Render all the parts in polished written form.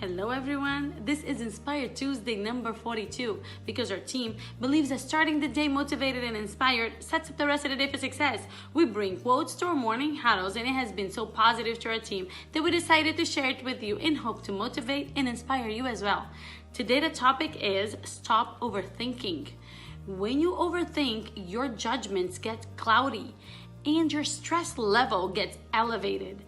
Hello everyone, this is Inspired Tuesday number 42 because our team believes that starting the day motivated and inspired sets up the rest of the day for success. We bring quotes to our morning huddles and it has been so positive to our team that we decided to share it with you in hope to motivate and inspire you as well. Today the topic is stop overthinking. When you overthink, your judgments get cloudy and your stress level gets elevated.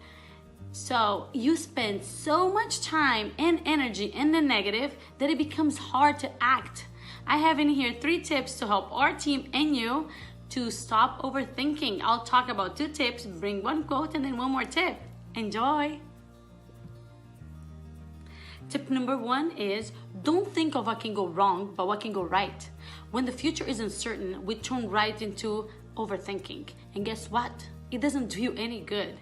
So you spend so much time and energy in the negative that it becomes hard to act. I have in here 3 tips to help our team and you to stop overthinking. I'll talk about 2 tips, bring 1 quote, and then 1 more tip. Enjoy! Tip number 1 is don't think of what can go wrong, but what can go right. When the future is uncertain, we turn right into overthinking. And guess what? It doesn't do you any good.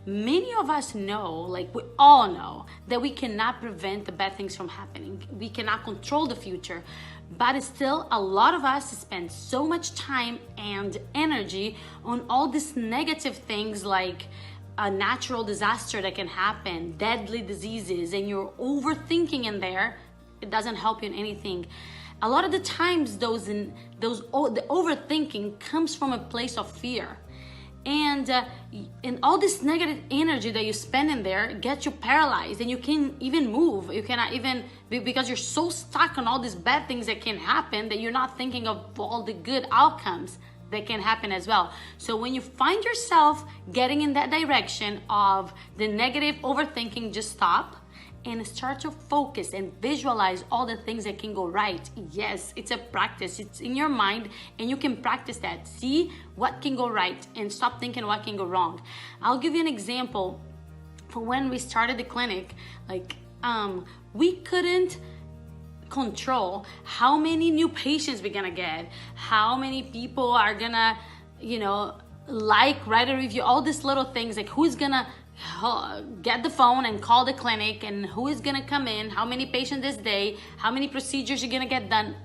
Many of us know, like we all know, that we cannot prevent the bad things from happening. We cannot control the future, but still a lot of us spend so much time and energy on all these negative things like a natural disaster that can happen, deadly diseases, and you're overthinking in there. It doesn't help you in anything. A lot of the times the overthinking comes from a place of fear. And all this negative energy that you spend in there gets you paralyzed, and you can't even move. You cannot even, because you're so stuck on all these bad things that can happen that you're not thinking of all the good outcomes that can happen as well. So when you find yourself getting in that direction of the negative overthinking, just stop and start to focus and visualize all the things that can go right. Yes, it's a practice. It's in your mind and you can practice that. See what can go right and stop thinking what can go wrong. I'll give you an example. For when we started the clinic, we couldn't control how many new patients we're gonna get, how many people are gonna, write a review, all these little things, like who's gonna get the phone and call the clinic, and who is gonna come in, how many patients this day, how many procedures you're gonna get done.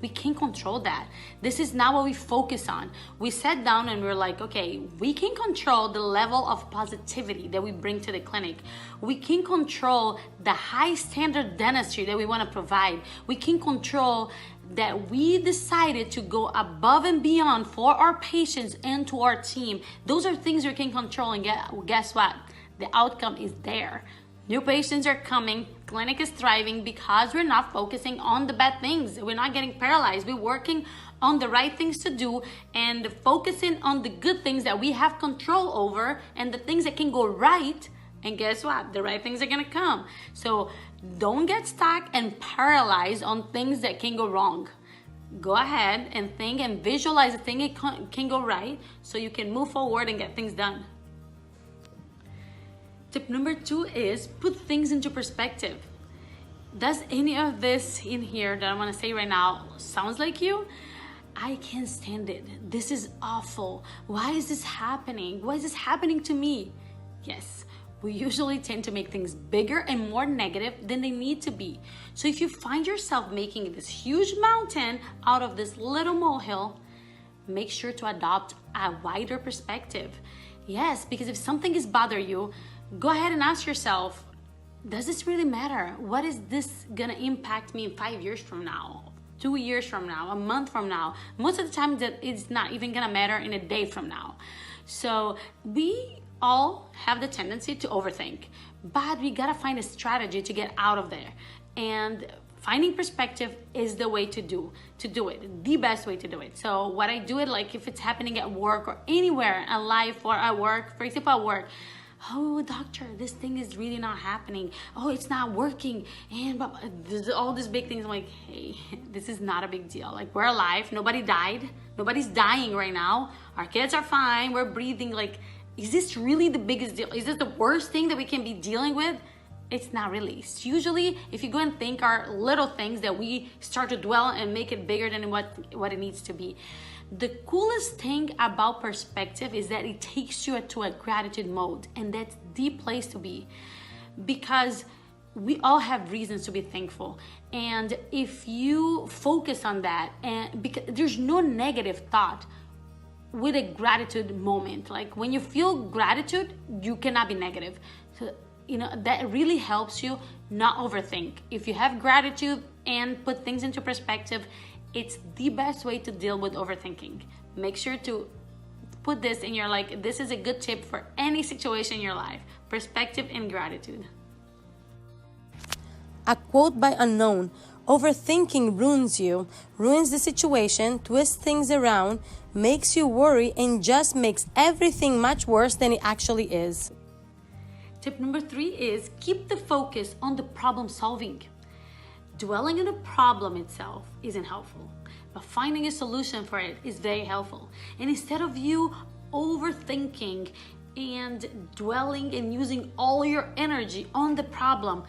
We can't control that. This is not what we focus on. We sat down and we're like, okay, we can control the level of positivity that we bring to the clinic. We can control the high standard dentistry that we want to provide. We can control that we decided to go above and beyond for our patients and to our team. Those are things we can control, and guess what? The outcome is there. New patients are coming, clinic is thriving because we're not focusing on the bad things. We're not getting paralyzed. We're working on the right things to do and focusing on the good things that we have control over and the things that can go right. And guess what? The right things are gonna come. So don't get stuck and paralyzed on things that can go wrong. Go ahead and think and visualize the thing that can go right so you can move forward and get things done. Tip number 2 is put things into perspective. Does any of this in here that I want to say right now sounds like you? I can't stand it. This is awful. Why is this happening? Why is this happening to me? Yes, we usually tend to make things bigger and more negative than they need to be. So if you find yourself making this huge mountain out of this little molehill, make sure to adopt a wider perspective. Yes, because if something is bothering you, go ahead and ask yourself, does this really matter? What is this gonna impact me in 5 years from now, 2 years from now, a month from now? Most of the time that it's not even gonna matter in a day from now. So we all have the tendency to overthink, but we gotta find a strategy to get out of there. And finding perspective is the way to do it, the best way to do it. So what I do it, like if it's happening at work or anywhere in life or at work, for example at work, oh doctor, this thing is really not happening, oh it's not working, and there's all these big things. I'm like, hey, this is not a big deal. Like, we're alive, nobody died, nobody's dying right now, our kids are fine, we're breathing. Like, is this really the biggest deal? Is this the worst thing that we can be dealing with? It's not really. It's usually, if you go and think, are little things that we start to dwell and make it bigger than what it needs to be. The coolest thing about perspective is that it takes you to a gratitude mode, and that's the place to be, because we all have reasons to be thankful. And if you focus on that, and because there's no negative thought with a gratitude moment. Like, when you feel gratitude, you cannot be negative. So that really helps you not overthink. If you have gratitude and put things into perspective, it's the best way to deal with overthinking. Make sure to put this in your, like, this is a good tip for any situation in your life. Perspective and gratitude. A quote by Unknown: overthinking ruins you, ruins the situation, twists things around, makes you worry, and just makes everything much worse than it actually is. Tip number 3 is keep the focus on the problem solving. Dwelling on the problem itself isn't helpful, but finding a solution for it is very helpful. And instead of you overthinking and dwelling and using all your energy on the problem,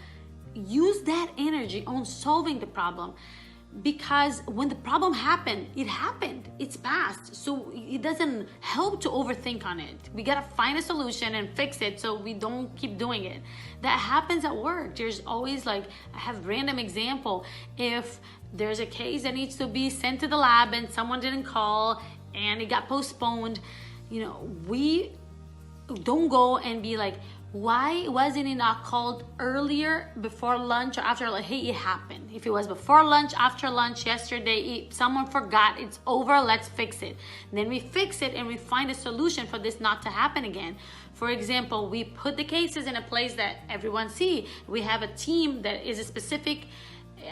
use that energy on solving the problem. Because when the problem happened, it's past. So it doesn't help to overthink on it. We gotta find a solution and fix it so we don't keep doing it. That happens at work. There's always, like, I have random example. If there's a case that needs to be sent to the lab and someone didn't call and it got postponed, we don't go and be like, why wasn't it not called earlier, before lunch or after? Like, hey, it happened. If it was before lunch, after lunch, yesterday, someone forgot, it's over, let's fix it. Then we fix it and we find a solution for this not to happen again. For example, we put the cases in a place that everyone see. We have a team that is a specific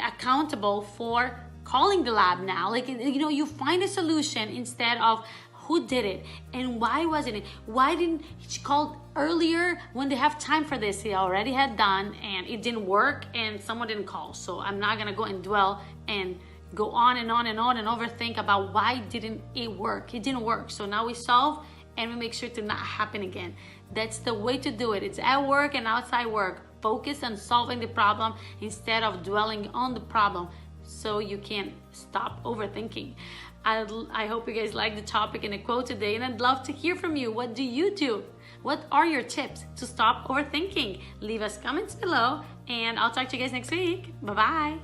accountable for calling the lab now. Like, you find a solution instead of who did it and why wasn't it? Why didn't she call earlier when they have time for this? He already had done and it didn't work and someone didn't call. So I'm not gonna go and dwell and go on and on and on and overthink about why didn't it work. It didn't work. So now we solve and we make sure to not happen again. That's the way to do it. It's at work and outside work. Focus on solving the problem instead of dwelling on the problem so you can stop overthinking. I hope you guys liked the topic and the quote today, and I'd love to hear from you. What do you do? What are your tips to stop overthinking? Leave us comments below, and I'll talk to you guys next week. Bye-bye.